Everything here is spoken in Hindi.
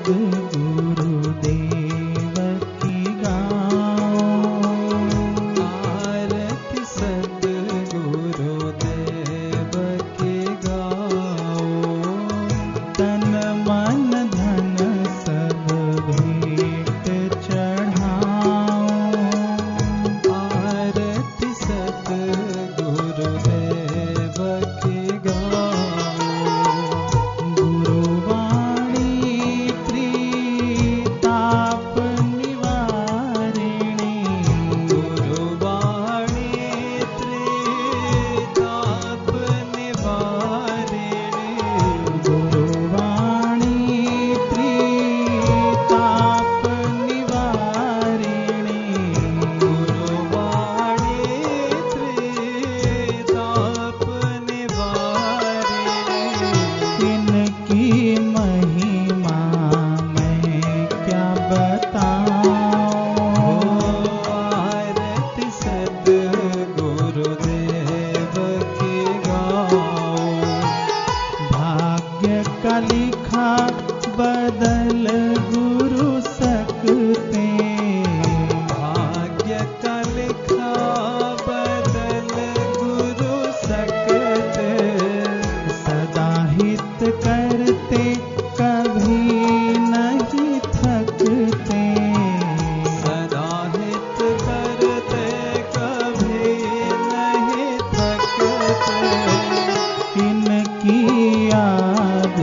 सद्गुरुदेव की गाऊं। आरती सद्गुरुदेव की गाऊं। तन मन धन सब भेंट चढ़ाऊं। आरती सद्गुरुदेव की गाऊं। गुरुवाणी त्रिताप निवारिणी। गुरुवाणी त्रिताप निवारिणी। गुरुवाणी त्रिताप निवारिणी। गुरुवाणी त्रिताप निवारिणी। इनकी महिमा मैं क्या बताऊं। आरती सद्गुरुदेव की गाऊं। भाग्य का लिखा बदल गुरु सकते। भाग्य का लिखा बदल गुरु सकते। सदा हित करते कभी नहीं थकते। सदा हित करते कभी नहीं थकते। इनकी याद